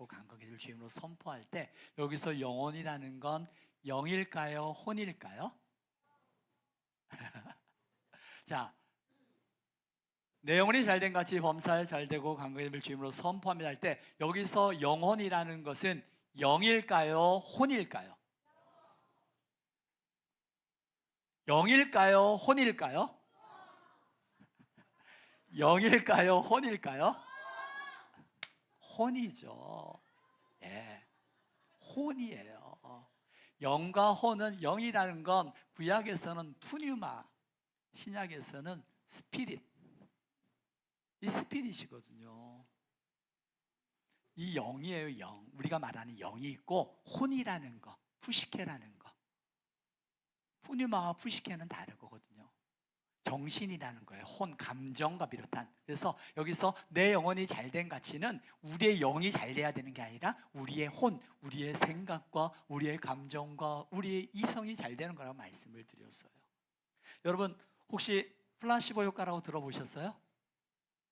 되고 강건해질 주임으로 선포할 때 여기서 영혼이라는 건 영일까요? 혼일까요? 자, 내 영혼이 잘된 같이 범사에 잘되고 강건해질 주임으로 선포합니다 할 때 여기서 영혼이라는 것은 영일까요? 혼일까요? 영일까요? 혼일까요? 영일까요? 혼일까요? 혼이죠. 예, 혼이에요. 영과 혼은, 영이라는 건 구약에서는 푸뉴마, 신약에서는 스피릿, 이 스피릿이거든요. 이 영이에요. 영. 우리가 말하는 영이 있고 혼이라는 거, 푸시케라는 거. 푸뉴마와 푸시케는 다르거든요. 정신이라는 거예요. 혼, 감정과 비롯한. 그래서 여기서 내 영혼이 잘된 가치는 우리의 영이 잘 돼야 되는 게 아니라 우리의 혼, 우리의 생각과 우리의 감정과 우리의 이성이 잘 되는 거라고 말씀을 드렸어요. 여러분 혹시 플라시보 효과라고 들어보셨어요?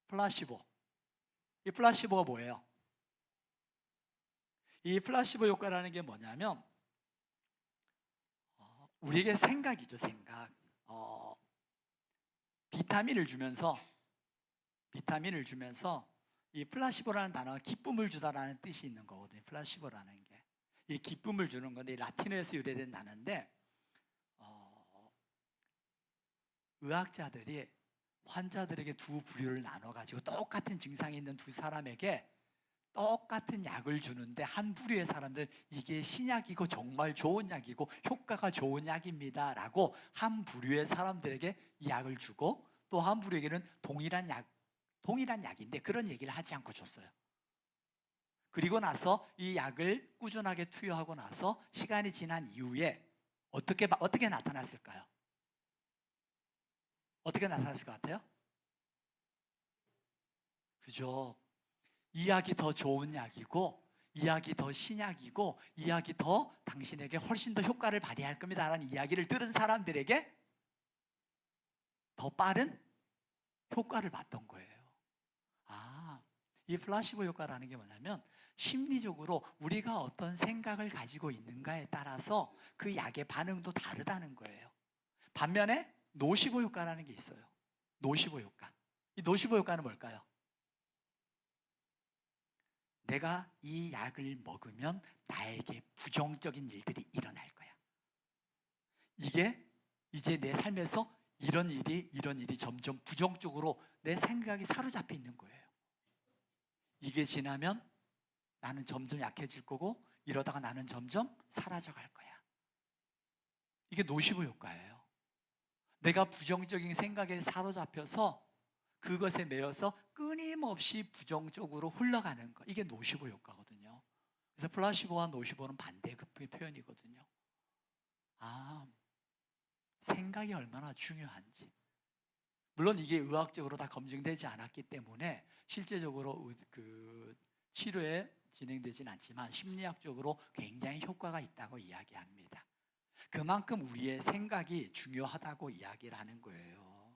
플라시보. 이 플라시보가 뭐예요? 이 플라시보 효과라는 게 뭐냐면 우리에게 생각이죠. 생각. 비타민을 주면서 이 플라시보라는 단어가 기쁨을 주다라는 뜻이 있는 거거든요. 플라시보라는 게 이 기쁨을 주는 건데 라틴어에서 유래된 단어인데 의학자들이 환자들에게 두 부류를 나눠가지고 똑같은 증상이 있는 두 사람에게 똑같은 약을 주는데 한 부류의 사람들은 이게 신약이고 정말 좋은 약이고 효과가 좋은 약입니다 라고 한 부류의 사람들에게 이 약을 주고 또 한 부류에게는 동일한 약인데 그런 얘기를 하지 않고 줬어요. 그리고 나서 이 약을 꾸준하게 투여하고 나서 시간이 지난 이후에 어떻게 나타났을까요? 어떻게 나타났을 것 같아요? 그죠? 이 약이 더 좋은 약이고 이 약이 더 신약이고 이 약이 더 당신에게 훨씬 더 효과를 발휘할 겁니다 라는 이야기를 들은 사람들에게 더 빠른 효과를 봤던 거예요. 이 플라시보 효과라는 게 뭐냐면 심리적으로 우리가 어떤 생각을 가지고 있는가에 따라서 그 약의 반응도 다르다는 거예요. 반면에 노시보 효과라는 게 있어요. 노시보 효과. 이 노시보 효과는 뭘까요? 내가 이 약을 먹으면 나에게 부정적인 일들이 일어날 거야. 이게 이제 내 삶에서 이런 일이 점점 부정적으로 내 생각이 사로잡혀 있는 거예요. 이게 지나면 나는 점점 약해질 거고 이러다가 나는 점점 사라져 갈 거야. 이게 노시보 효과예요. 내가 부정적인 생각에 사로잡혀서 그것에 매여서 끊임없이 부정적으로 흘러가는 거. 이게 노시보 효과거든요. 그래서 플라시보와 노시보는 반대의 표현이거든요. 생각이 얼마나 중요한지. 물론 이게 의학적으로 다 검증되지 않았기 때문에 실제적으로 그 치료에 진행되진 않지만 심리학적으로 굉장히 효과가 있다고 이야기합니다. 그만큼 우리의 생각이 중요하다고 이야기를 하는 거예요.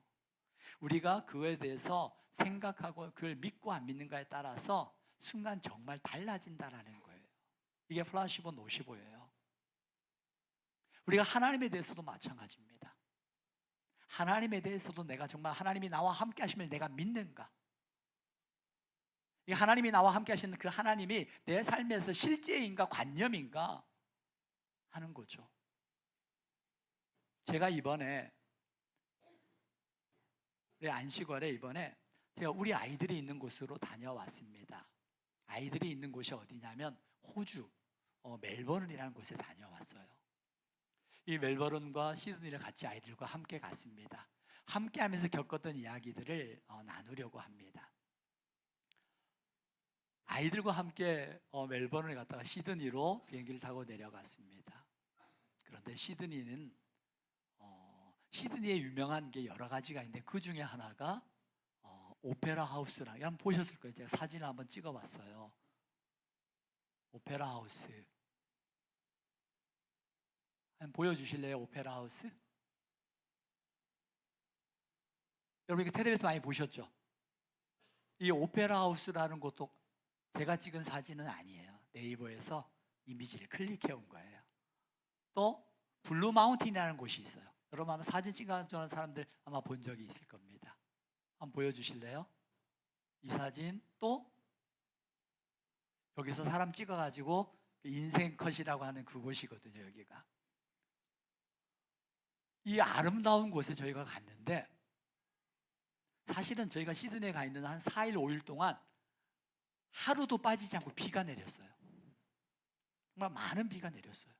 우리가 그거에 대해서 생각하고 그걸 믿고 안 믿는가에 따라서 순간 정말 달라진다라는 거예요. 이게 플라시보 노시보예요. 우리가 하나님에 대해서도 마찬가지입니다. 하나님에 대해서도 내가 정말 하나님이 나와 함께 하시면 내가 믿는가? 하나님이 나와 함께 하시는 그 하나님이 내 삶에서 실제인가 관념인가 하는 거죠. 제가 이번에 우리 안식월에 이번에 제가 우리 아이들이 있는 곳으로 다녀왔습니다. 아이들이 있는 곳이 어디냐면 호주 멜버른이라는 곳에 다녀왔어요. 이 멜버른과 시드니를 같이 아이들과 함께 갔습니다. 함께 하면서 겪었던 이야기들을 나누려고 합니다. 아이들과 함께 멜버른에 갔다가 시드니로 비행기를 타고 내려갔습니다. 그런데 시드니는 시드니에 유명한 게 여러 가지가 있는데 그 중에 하나가 오페라 하우스랑 한번 보셨을 거예요. 제가 사진을 한번 찍어봤어요. 오페라 하우스 한번 보여주실래요? 오페라 하우스? 여러분 이거 텔레비에서 많이 보셨죠? 이 오페라 하우스라는 곳도 제가 찍은 사진은 아니에요. 네이버에서 이미지를 클릭해 온 거예요. 또 블루 마운틴이라는 곳이 있어요. 여러분 아마 사진 찍어주는 사람들 아마 본 적이 있을 겁니다. 한번 보여주실래요? 이 사진. 또 여기서 사람 찍어가지고 인생 컷이라고 하는 그곳이거든요. 여기가. 이 아름다운 곳에 저희가 갔는데, 사실은 저희가 시드니에 가 있는 한 4일 5일 동안 하루도 빠지지 않고 비가 내렸어요. 정말 많은 비가 내렸어요.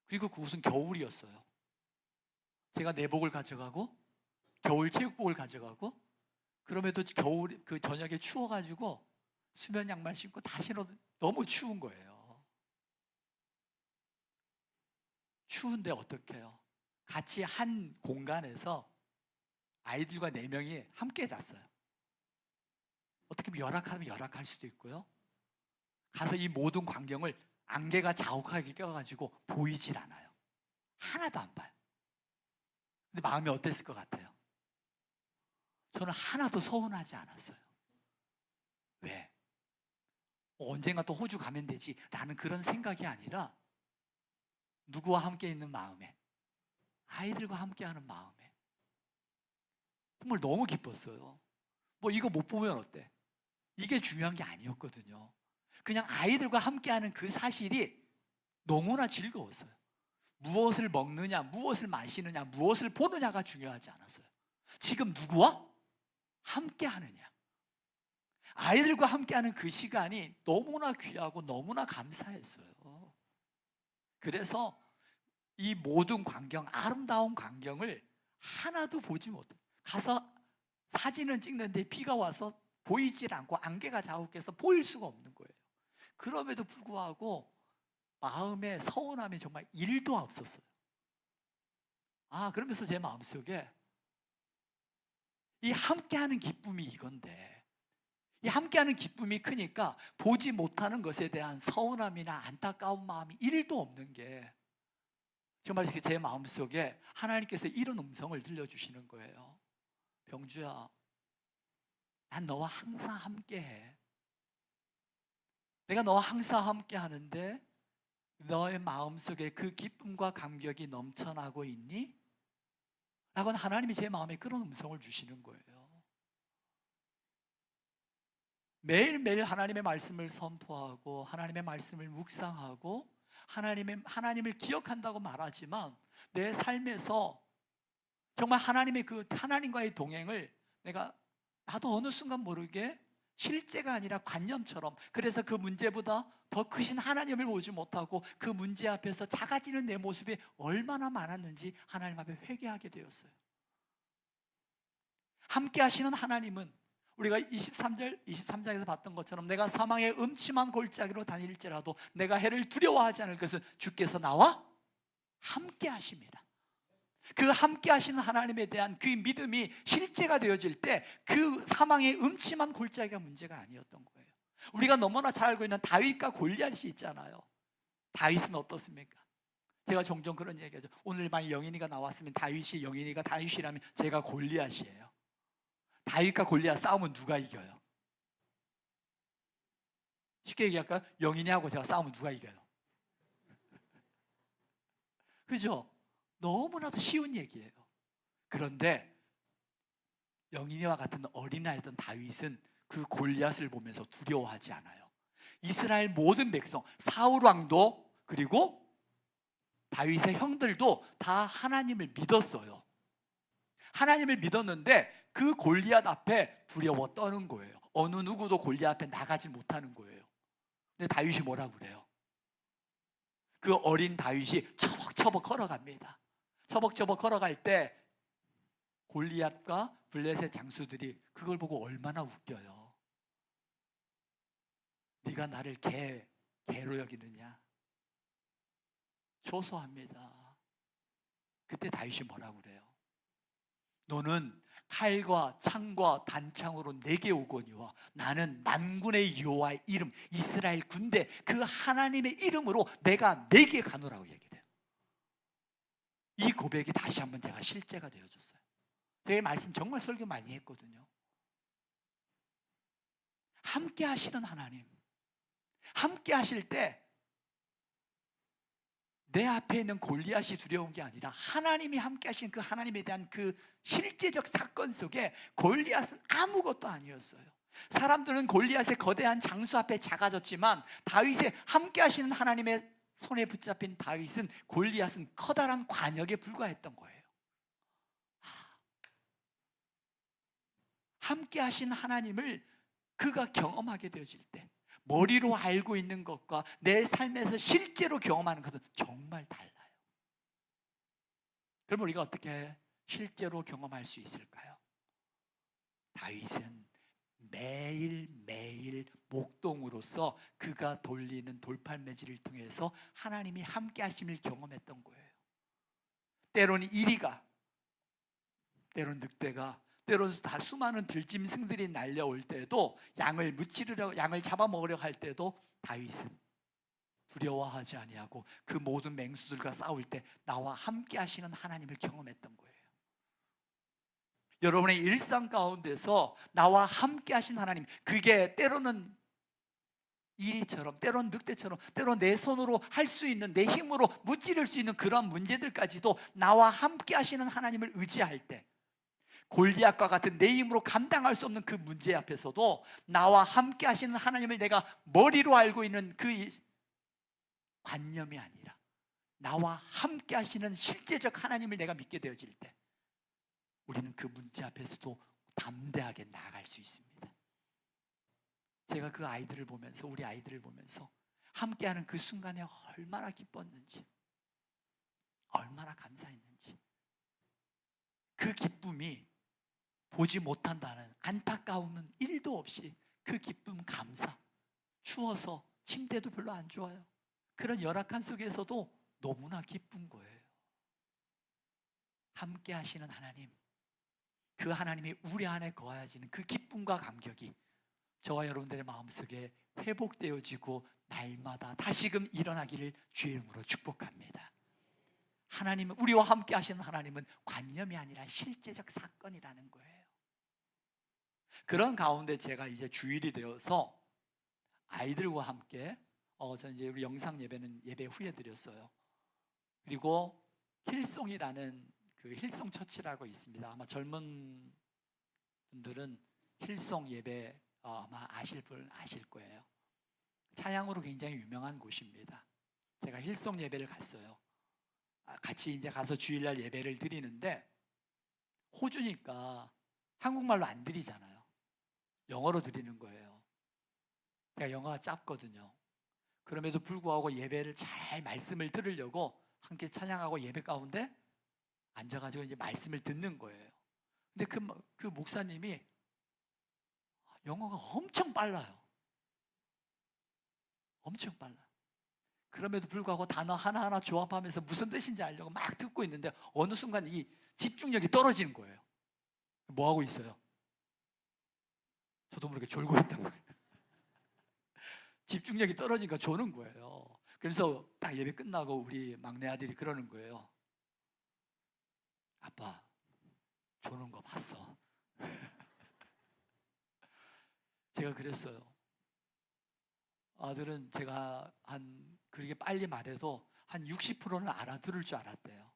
그리고 그곳은 겨울이었어요. 제가 내복을 가져가고 겨울 체육복을 가져가고, 그럼에도 겨울 그 저녁에 추워가지고 수면 양말 신고 다 신어도 너무 추운 거예요. 추운데 어떡해요? 같이 한 공간에서 아이들과 4명이 함께 잤어요. 어떻게 보면 열악하면 열악할 수도 있고요. 가서 이 모든 광경을 안개가 자욱하게 껴가지고 보이질 않아요. 하나도 안 봐요. 근데 마음이 어땠을 것 같아요? 저는 하나도 서운하지 않았어요. 왜? 언젠가 또 호주 가면 되지 라는 그런 생각이 아니라, 누구와 함께 있는 마음에, 아이들과 함께하는 마음에 정말 너무 기뻤어요. 뭐 이거 못 보면 어때? 이게 중요한 게 아니었거든요. 그냥 아이들과 함께하는 그 사실이 너무나 즐거웠어요. 무엇을 먹느냐, 무엇을 마시느냐, 무엇을 보느냐가 중요하지 않았어요. 지금 누구와 함께하느냐, 아이들과 함께하는 그 시간이 너무나 귀하고 너무나 감사했어요. 그래서 이 모든 광경, 아름다운 광경을 하나도 보지 못해요. 가서 사진은 찍는데 비가 와서 보이질 않고 안개가 자욱해서 보일 수가 없는 거예요. 그럼에도 불구하고 마음에 서운함이 정말 1도 없었어요. 그러면서 제 마음속에 이 함께하는 기쁨이 이건데, 이 함께하는 기쁨이 크니까 보지 못하는 것에 대한 서운함이나 안타까운 마음이 1도 없는 게, 정말 제 마음속에 하나님께서 이런 음성을 들려주시는 거예요. 병주야, 난 너와 항상 함께해. 내가 너와 항상 함께하는데 너의 마음속에 그 기쁨과 감격이 넘쳐나고 있니? 라고 하나님이 제 마음에 그런 음성을 주시는 거예요. 매일매일 하나님의 말씀을 선포하고 하나님의 말씀을 묵상하고 하나님을 기억한다고 말하지만, 내 삶에서 정말 하나님과의 동행을 나도 어느 순간 모르게 실제가 아니라 관념처럼, 그래서 그 문제보다 더 크신 하나님을 보지 못하고 그 문제 앞에서 작아지는 내 모습이 얼마나 많았는지 하나님 앞에 회개하게 되었어요. 함께 하시는 하나님은 우리가 23장에서 봤던 것처럼, 내가 사망의 음침한 골짜기로 다닐지라도 내가 해를 두려워하지 않을 것은 주께서 나와 함께 하십니다. 그 함께 하시는 하나님에 대한 그 믿음이 실제가 되어질 때 그 사망의 음침한 골짜기가 문제가 아니었던 거예요. 우리가 너무나 잘 알고 있는 다윗과 골리앗이 있잖아요. 다윗은 어떻습니까? 제가 종종 그런 얘기하죠. 오늘 만약 영인이가 나왔으면 영인이가 다윗이라면 제가 골리앗이에요. 다윗과 골리앗 싸우면 누가 이겨요? 쉽게 얘기할까요? 영인이하고 제가 싸우면 누가 이겨요? 그죠? 너무나도 쉬운 얘기예요. 그런데 영인이와 같은 어린아이던 다윗은 그 골리앗을 보면서 두려워하지 않아요. 이스라엘 모든 백성, 사울 왕도 그리고 다윗의 형들도 다 하나님을 믿었어요. 하나님을 믿었는데 그 골리앗 앞에 두려워 떠는 거예요. 어느 누구도 골리앗 앞에 나가지 못하는 거예요. 근데 다윗이 뭐라고 그래요? 그 어린 다윗이 처벅처벅 걸어갑니다. 처벅처벅 걸어갈 때 골리앗과 블레셋 장수들이 그걸 보고 얼마나 웃겨요. 네가 나를 개로 여기느냐? 조소합니다. 그때 다윗이 뭐라고 그래요? 너는 칼과 창과 단창으로 내게 오거니와 나는 만군의 여호와의 이름, 이스라엘 군대 그 하나님의 이름으로 내가 내게 가노라고 얘기해요. 이 고백이 다시 한번 제가 실제가 되어줬어요. 제 말씀 정말 설교 많이 했거든요. 함께 하시는 하나님, 함께 하실 때 내 앞에 있는 골리앗이 두려운 게 아니라 하나님이 함께 하신 그 하나님에 대한 그 실제적 사건 속에 골리앗은 아무것도 아니었어요. 사람들은 골리앗의 거대한 장수 앞에 작아졌지만 다윗의 함께 하시는 하나님의 손에 붙잡힌 다윗은 골리앗은 커다란 관역에 불과했던 거예요. 함께 하신 하나님을 그가 경험하게 되어질 때 머리로 알고 있는 것과 내 삶에서 실제로 경험하는 것은 정말 달라요. 그럼 우리가 어떻게 실제로 경험할 수 있을까요? 다윗은 매일매일 목동으로서 그가 돌리는 돌팔매질을 통해서 하나님이 함께 하심을 경험했던 거예요. 때로는 이리가, 때로는 늑대가, 때로는 다 수많은 들짐승들이 날려올 때도 양을 무찌르려, 양을 잡아먹으려 할 때도 다윗은 두려워하지 아니하고 그 모든 맹수들과 싸울 때 나와 함께 하시는 하나님을 경험했던 거예요. 여러분의 일상 가운데서 나와 함께 하신 하나님, 그게 때로는 이리처럼, 때로는 늑대처럼, 때로는 내 손으로 할 수 있는, 내 힘으로 무찌를 수 있는 그런 문제들까지도 나와 함께 하시는 하나님을 의지할 때, 골리앗과 같은 내 힘으로 감당할 수 없는 그 문제 앞에서도 나와 함께 하시는 하나님을 내가 머리로 알고 있는 그 관념이 아니라 나와 함께 하시는 실제적 하나님을 내가 믿게 되어질 때 우리는 그 문제 앞에서도 담대하게 나아갈 수 있습니다. 제가 그 아이들을 보면서, 우리 아이들을 보면서 함께하는 그 순간에 얼마나 기뻤는지, 얼마나 감사했는지, 그 기쁨이 보지 못한다는 안타까움은 1도 없이 그 기쁨, 감사, 추워서 침대도 별로 안 좋아요. 그런 열악한 속에서도 너무나 기쁜 거예요. 함께 하시는 하나님, 그 하나님이 우리 안에 거하시는 그 기쁨과 감격이 저와 여러분들의 마음속에 회복되어지고 날마다 다시금 일어나기를 주의 이름으로 축복합니다. 하나님은, 우리와 함께 하시는 하나님은 관념이 아니라 실제적 사건이라는 거예요. 그런 가운데 제가 이제 주일이 되어서 아이들과 함께 저는 이제 우리 영상 예배는 예배 후에 드렸어요. 그리고 힐송이라는 그 힐송 처치라고 있습니다. 아마 젊은 분들은 힐송 예배 아마 아실 분 아실 거예요. 차양으로 굉장히 유명한 곳입니다. 제가 힐송 예배를 갔어요. 같이 이제 가서 주일날 예배를 드리는데 호주니까 한국말로 안 드리잖아요. 영어로 드리는 거예요. 제가 영어가 짧거든요. 그럼에도 불구하고 예배를 잘 말씀을 들으려고 함께 찬양하고 예배 가운데 앉아가지고 이제 말씀을 듣는 거예요. 근데 그 목사님이 영어가 엄청 빨라요. 엄청 빨라요. 그럼에도 불구하고 단어 하나하나 조합하면서 무슨 뜻인지 알려고 막 듣고 있는데 어느 순간 이 집중력이 떨어지는 거예요. 뭐 하고 있어요? 저도 모르게 졸고 있던 거예요. 집중력이 떨어지니까 조는 거예요. 그래서 딱 예배 끝나고 우리 막내 아들이 그러는 거예요. 아빠, 조는 거 봤어? 제가 그랬어요. 아들은 제가 그렇게 빨리 말해도 한 60%는 알아들을 줄 알았대요.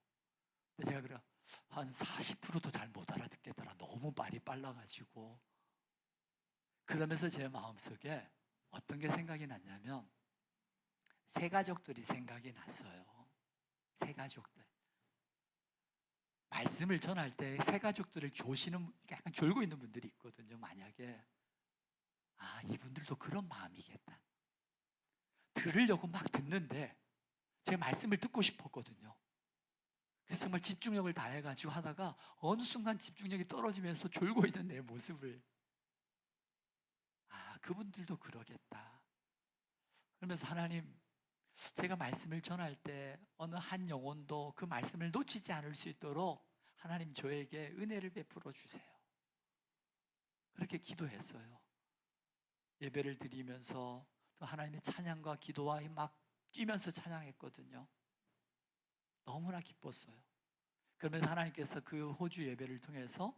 근데 제가 그래 한 40%도 잘 못 알아듣겠더라. 너무 말이 빨라가지고. 그러면서 제 마음속에 어떤 게 생각이 났냐면 새 가족들이 생각이 났어요. 새 가족들. 말씀을 전할 때 새 가족들을 조시는, 약간 졸고 있는 분들이 있거든요. 만약에 이분들도 그런 마음이겠다. 들으려고 막 듣는데 제가 말씀을 듣고 싶었거든요. 그래서 정말 집중력을 다해가지고 하다가 어느 순간 집중력이 떨어지면서 졸고 있는 내 모습을, 그분들도 그러겠다. 그러면서 하나님, 제가 말씀을 전할 때 어느 한 영혼도 그 말씀을 놓치지 않을 수 있도록 하나님 저에게 은혜를 베풀어 주세요. 그렇게 기도했어요. 예배를 드리면서 또 하나님의 찬양과 기도와 막 뛰면서 찬양했거든요. 너무나 기뻤어요. 그러면서 하나님께서 그 호주 예배를 통해서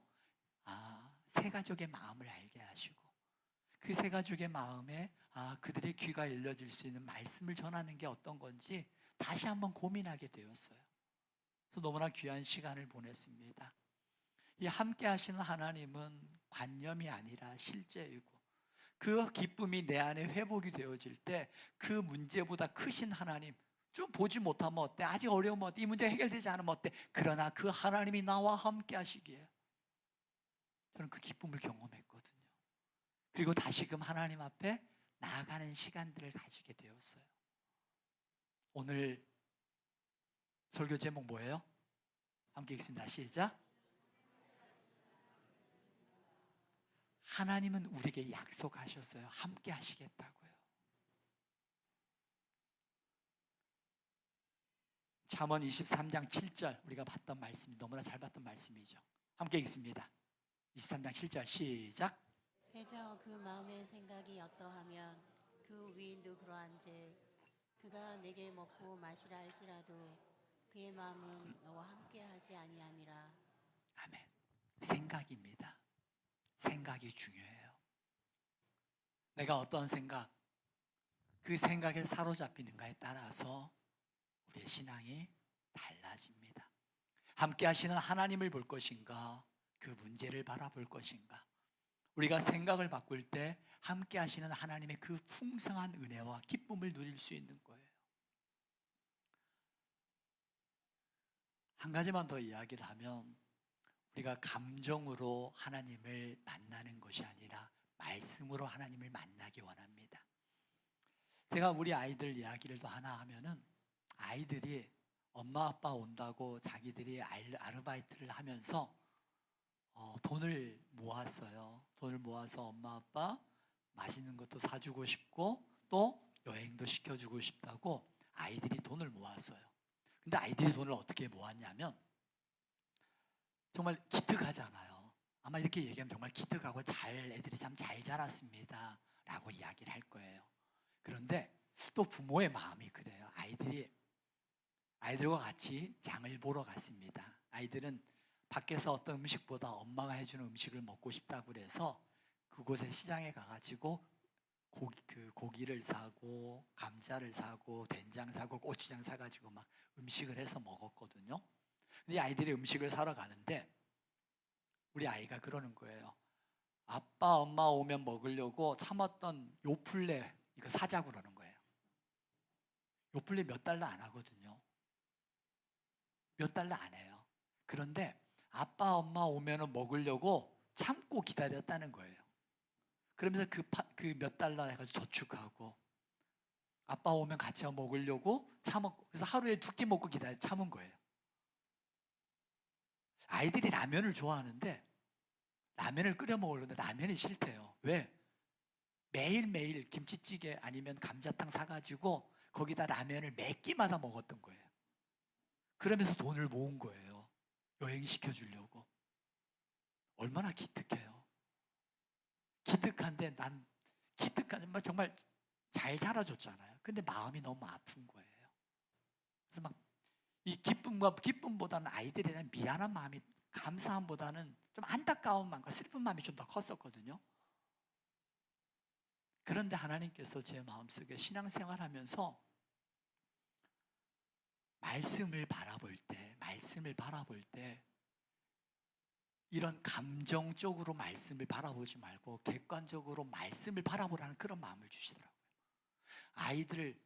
새 가족의 마음을 알게 하시고 그 그 세 가족의 마음에 그들의 귀가 열려질 수 있는 말씀을 전하는 게 어떤 건지 다시 한번 고민하게 되었어요. 그래서 너무나 귀한 시간을 보냈습니다. 이 함께 하시는 하나님은 관념이 아니라 실제이고, 그 기쁨이 내 안에 회복이 되어질 때 그 문제보다 크신 하나님, 좀 보지 못하면 어때? 아직 어려우면 어때? 이 문제 해결되지 않으면 어때? 그러나 그 하나님이 나와 함께 하시기에 저는 그 기쁨을 경험했거든요. 그리고 다시금 하나님 앞에 나아가는 시간들을 가지게 되었어요. 오늘 설교 제목 뭐예요? 함께 읽습니다. 시작. 하나님은 우리에게 약속하셨어요. 함께 하시겠다고요. 잠언 23장 7절, 우리가 봤던 말씀이 너무나 잘 봤던 말씀이죠. 함께 읽습니다. 23장 7절 시작. 대저 그 마음의 생각이 어떠하면 그 위인도 그러한즉 그가 내게 먹고 마시라 할지라도 그의 마음은 너와 함께하지 아니함이라. 아멘. 생각입니다. 생각이 중요해요. 내가 어떤 생각, 그 생각에 사로잡히는가에 따라서 우리의 신앙이 달라집니다. 함께 하시는 하나님을 볼 것인가, 그 문제를 바라볼 것인가. 우리가 생각을 바꿀 때 함께 하시는 하나님의 그 풍성한 은혜와 기쁨을 누릴 수 있는 거예요. 한 가지만 더 이야기를 하면, 우리가 감정으로 하나님을 만나는 것이 아니라 말씀으로 하나님을 만나기 원합니다. 제가 우리 아이들 이야기를 또 하나 하면은, 아이들이 엄마 아빠 온다고 자기들이 아르바이트를 하면서 돈을 모았어요. 돈을 모아서 엄마 아빠 맛있는 것도 사주고 싶고 또 여행도 시켜주고 싶다고 아이들이 돈을 모았어요. 근데 아이들이 돈을 어떻게 모았냐면, 정말 기특하잖아요. 아마 이렇게 얘기하면 정말 기특하고 애들이 참 잘 자랐습니다 라고 이야기를 할 거예요. 그런데 또 부모의 마음이 그래요. 아이들과 같이 장을 보러 갔습니다. 아이들은 밖에서 어떤 음식보다 엄마가 해주는 음식을 먹고 싶다고 그래서 그곳에 시장에 가가지고 고기를 사고 감자를 사고 된장 사고 고추장 사가지고 막 음식을 해서 먹었거든요. 근데 아이들이 음식을 사러 가는데 우리 아이가 그러는 거예요. 아빠 엄마 오면 먹으려고 참았던 요플레 이거 사자고 그러는 거예요. 요플레 몇 달러 안 하거든요. 몇 달러 안 해요. 그런데 아빠 엄마 오면 먹으려고 참고 기다렸다는 거예요. 그러면서 그 몇 달러 해가지고 저축하고 아빠 오면 같이 먹으려고 참았고, 그래서 하루에 2끼 먹고 참은 거예요. 아이들이 라면을 좋아하는데 라면을 끓여 먹으려는데 라면이 싫대요. 왜? 매일매일 김치찌개 아니면 감자탕 사가지고 거기다 라면을 매 끼마다 먹었던 거예요. 그러면서 돈을 모은 거예요. 여행시켜주려고. 얼마나 기특해요. 기특한데 정말 잘 자라줬잖아요. 근데 마음이 너무 아픈 거예요. 그래서 막 이 기쁨보다는 아이들에 대한 미안한 마음이, 감사함보다는 좀 안타까운 마음과 슬픈 마음이 좀 더 컸었거든요. 그런데 하나님께서 제 마음속에 신앙생활하면서 말씀을 바라볼 때 이런 감정적으로 말씀을 바라보지 말고 객관적으로 말씀을 바라보라는 그런 마음을 주시더라고요. 아이들,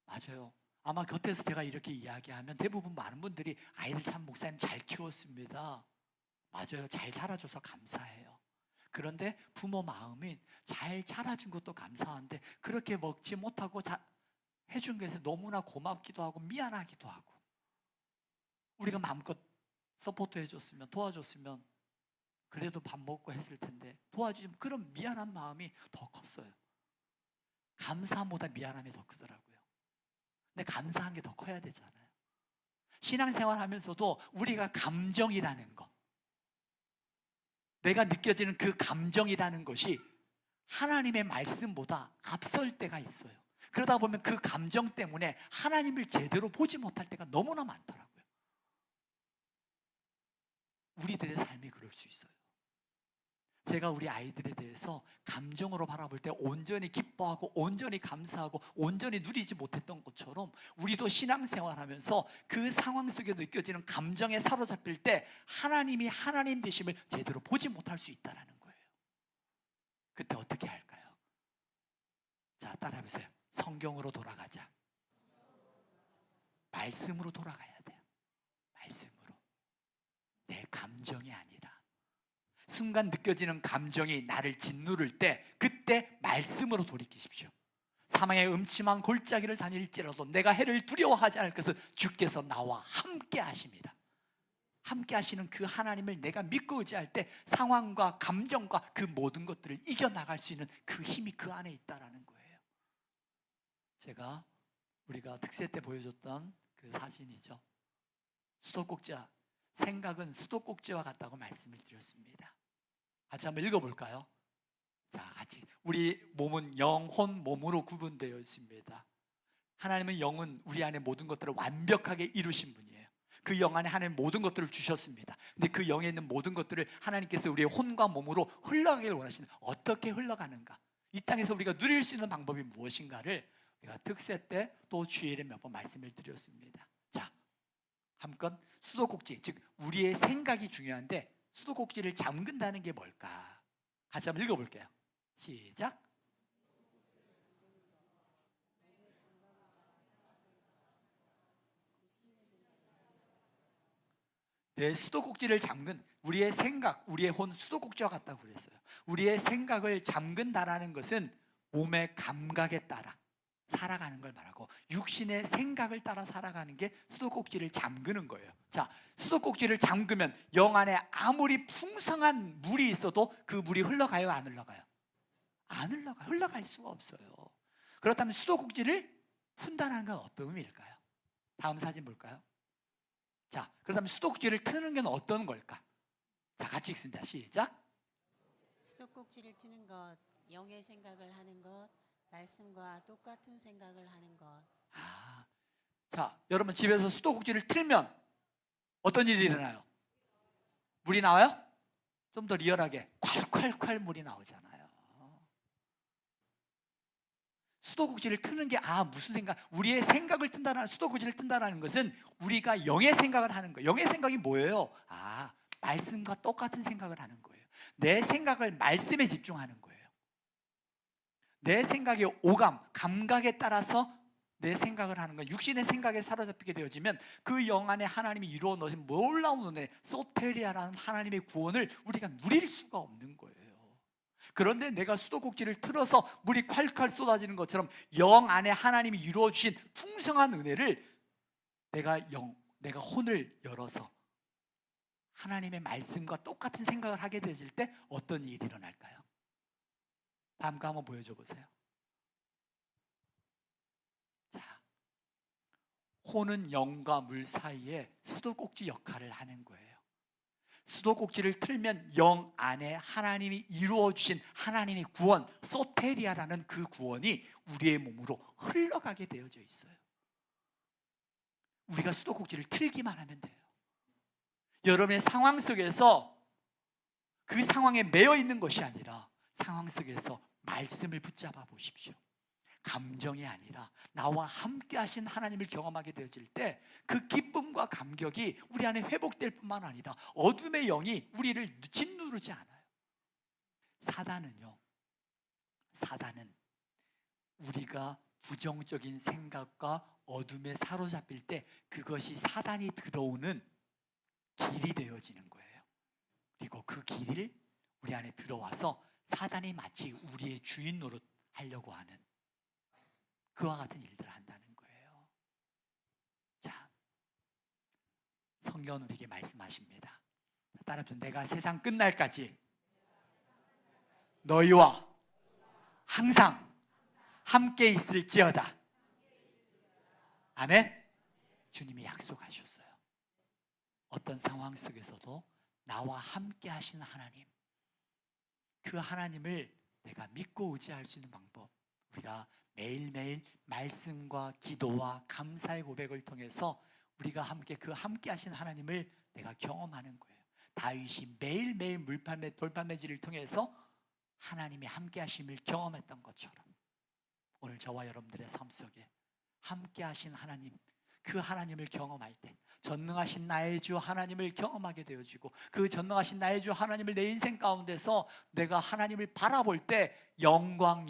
맞아요. 아마 곁에서 제가 이렇게 이야기하면 대부분 많은 분들이 아이들 참 목사님 잘 키웠습니다. 맞아요. 잘 자라줘서 감사해요. 그런데 부모 마음은 잘 자라준 것도 감사한데 그렇게 먹지 못하고 해준 것에 너무나 고맙기도 하고 미안하기도 하고, 우리가 마음껏 서포트 해줬으면, 도와줬으면 그래도 밥 먹고 했을 텐데 도와주면 그런 미안한 마음이 더 컸어요. 감사함보다 미안함이 더 크더라고요. 근데 감사한 게 더 커야 되잖아요. 신앙생활 하면서도 우리가 감정이라는 거, 내가 느껴지는 그 감정이라는 것이 하나님의 말씀보다 앞설 때가 있어요. 그러다 보면 그 감정 때문에 하나님을 제대로 보지 못할 때가 너무나 많더라고요. 우리들의 삶이 그럴 수 있어요. 제가 우리 아이들에 대해서 감정으로 바라볼 때 온전히 기뻐하고 온전히 감사하고 온전히 누리지 못했던 것처럼 우리도 신앙생활하면서 그 상황 속에 느껴지는 감정에 사로잡힐 때 하나님이 하나님 되심을 제대로 보지 못할 수 있다는 거예요. 그때 어떻게 할까요? 자, 따라해보세요. 성경으로 돌아가자. 말씀으로 돌아가야 돼요. 말씀으로. 내 감정이 아니라 순간 느껴지는 감정이 나를 짓누를 때 그때 말씀으로 돌이키십시오. 사망의 음침한 골짜기를 다닐지라도 내가 해를 두려워하지 않을 것을 주께서 나와 함께 하십니다. 함께 하시는 그 하나님을 내가 믿고 의지할 때 상황과 감정과 그 모든 것들을 이겨나갈 수 있는 그 힘이 그 안에 있다는 거예요. 제가 우리가 특세 때 보여줬던 그 사진이죠. 수도꼭지와 생각은 수도꼭지와 같다고 말씀을 드렸습니다. 같이 한번 읽어볼까요? 자, 같이. 우리 몸은 영혼, 몸으로 구분되어 있습니다. 하나님은 영은 우리 안에 모든 것들을 완벽하게 이루신 분이에요. 그 영 안에 하나님 모든 것들을 주셨습니다. 근데 그 영에 있는 모든 것들을 하나님께서 우리의 혼과 몸으로 흘러가기를 원하시는, 어떻게 흘러가는가? 이 땅에서 우리가 누릴 수 있는 방법이 무엇인가를 우리가 특세 때 또 주일에 몇 번 말씀을 드렸습니다. 자, 한번 수도꼭지, 즉 우리의 생각이 중요한데 수도꼭지를 잠근다는 게 뭘까? 같이 한번 읽어볼게요. 시작. 내 수도꼭지를 잠근, 우리의 생각, 우리의 혼 수도꼭지와 같다고 그랬어요. 우리의 생각을 잠근다라는 것은 몸의 감각에 따라 살아가는 걸 말하고 육신의 생각을 따라 살아가는 게 수도꼭지를 잠그는 거예요. 자, 수도꼭지를 잠그면 영 안에 아무리 풍성한 물이 있어도 그 물이 흘러가요, 안 흘러가요? 안 흘러가요. 흘러갈 수가 없어요. 그렇다면 수도꼭지를 푼다는 건 어떤 의미일까요? 다음 사진 볼까요? 자, 그렇다면 수도꼭지를 트는 건 어떤 걸까? 자, 같이 읽습니다. 시작. 수도꼭지를 트는 것, 영의 생각을 하는 것, 말씀과 똑같은 생각을 하는 것. 아, 자, 여러분 집에서 수도꼭지를 틀면 어떤 일이 일어나요? 물이 나와요? 좀 더 리얼하게 콸콸콸 물이 나오잖아요. 수도꼭지를 트는 게 무슨 생각? 우리의 생각을 튼다라는, 수도꼭지를 튼다라는 것은 우리가 영의 생각을 하는 거예요. 영의 생각이 뭐예요? 말씀과 똑같은 생각을 하는 거예요. 내 생각을 말씀에 집중하는 거예요. 내 생각의 오감, 감각에 따라서 내 생각을 하는 건 육신의 생각에 사로잡히게 되어지면 그 영 안에 하나님이 이루어 놓으신 놀라운 은혜, 소테리아라는 하나님의 구원을 우리가 누릴 수가 없는 거예요. 그런데 내가 수도꼭지를 틀어서 물이 콸콸 쏟아지는 것처럼 영 안에 하나님이 이루어 주신 풍성한 은혜를 내가 혼을 열어서 하나님의 말씀과 똑같은 생각을 하게 되질 때 어떤 일이 일어날까요? 다음 거 한번 보여줘 보세요. 자, 혼은 영과 물 사이에 수도꼭지 역할을 하는 거예요. 수도꼭지를 틀면 영 안에 하나님이 이루어 주신 하나님의 구원, 소테리아라는 그 구원이 우리의 몸으로 흘러가게 되어져 있어요. 우리가 수도꼭지를 틀기만 하면 돼요. 여러분의 상황 속에서 그 상황에 매여 있는 것이 아니라 상황 속에서 말씀을 붙잡아 보십시오. 감정이 아니라 나와 함께 하신 하나님을 경험하게 되어질 때 그 기쁨과 감격이 우리 안에 회복될 뿐만 아니라 어둠의 영이 우리를 짓누르지 않아요. 사단은 우리가 부정적인 생각과 어둠에 사로잡힐 때 그것이 사단이 들어오는 길이 되어지는 거예요. 그리고 그 길을 우리 안에 들어와서 사단이 마치 우리의 주인 노릇 하려고 하는 그와 같은 일들을 한다는 거예요. 자, 성경은 우리에게 말씀하십니다. 따라서 내가 세상 끝날까지 너희와 항상 함께 있을지어다. 아멘. 주님이 약속하셨어요. 어떤 상황 속에서도 나와 함께 하시는 하나님, 그 하나님을 내가 믿고 의지할 수 있는 방법, 우리가 매일매일 말씀과 기도와 감사의 고백을 통해서 우리가 함께 하신 하나님을 내가 경험하는 거예요. 다윗이 매일매일 돌팔매질을 통해서 하나님이 함께 하심을 경험했던 것처럼 오늘 저와 여러분들의 삶 속에 함께 하신 하나님, 그 하나님을 경험할 때 전능하신 나의 주 하나님을 경험하게 되어지고 그 전능하신 나의 주 하나님을 내 인생 가운데서 내가 하나님을 바라볼 때 영광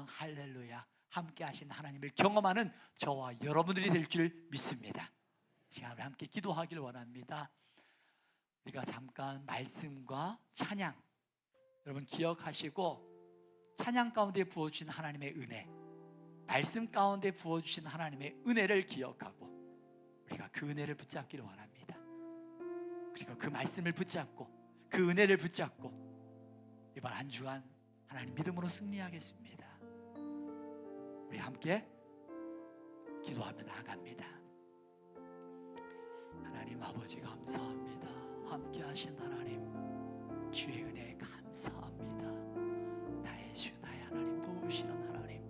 할렐루야 함께 하신 하나님을 경험하는 저와 여러분들이 될 줄 믿습니다. 시간을 함께 기도하길 원합니다. 우리가 잠깐 말씀과 찬양 여러분 기억하시고 찬양 가운데 부어주신 하나님의 은혜, 말씀 가운데 부어주신 하나님의 은혜를 기억하고 우리가 그 은혜를 붙잡기를 원합니다. 그리고 그 말씀을 붙잡고 그 은혜를 붙잡고 이번 한 주간 하나님 믿음으로 승리하겠습니다. 우리 함께 기도하며 나아갑니다. 하나님 아버지 감사합니다. 함께 하신 하나님 주의 은혜에 감사합니다. 나의 주 나의 하나님 도우시는 하나님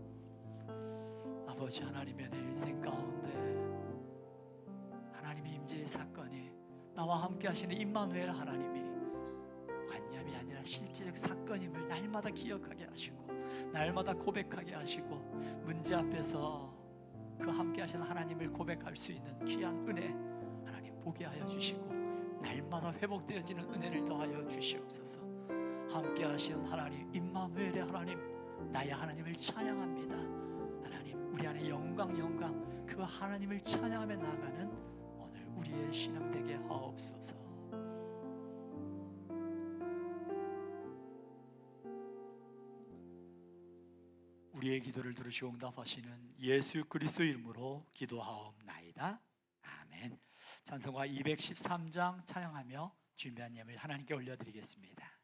아버지 하나님의 내 인생 가운데 하나님의 임재의 사건이 나와 함께 하시는 임마누엘 하나님이 관념이 아니라 실제적 사건임을 날마다 기억하게 하시고 날마다 고백하게 하시고 문제 앞에서 그 함께 하시는 하나님을 고백할 수 있는 귀한 은혜 하나님 보게 하여 주시고 날마다 회복되어지는 은혜를 더하여 주시옵소서. 함께 하시는 하나님 임마누엘의 하나님 나의 하나님을 찬양합니다. 하나님 우리 안에 영광 그 하나님을 찬양하며 나아가는 오늘 우리의 신앙 되게 하옵소서. 우리의 기도를 들으시고 응답하시는 예수 그리스도 이름으로 기도하옵나이다. 아멘. 찬송가 213장 찬양하며 준비한 예물 하나님께 올려드리겠습니다.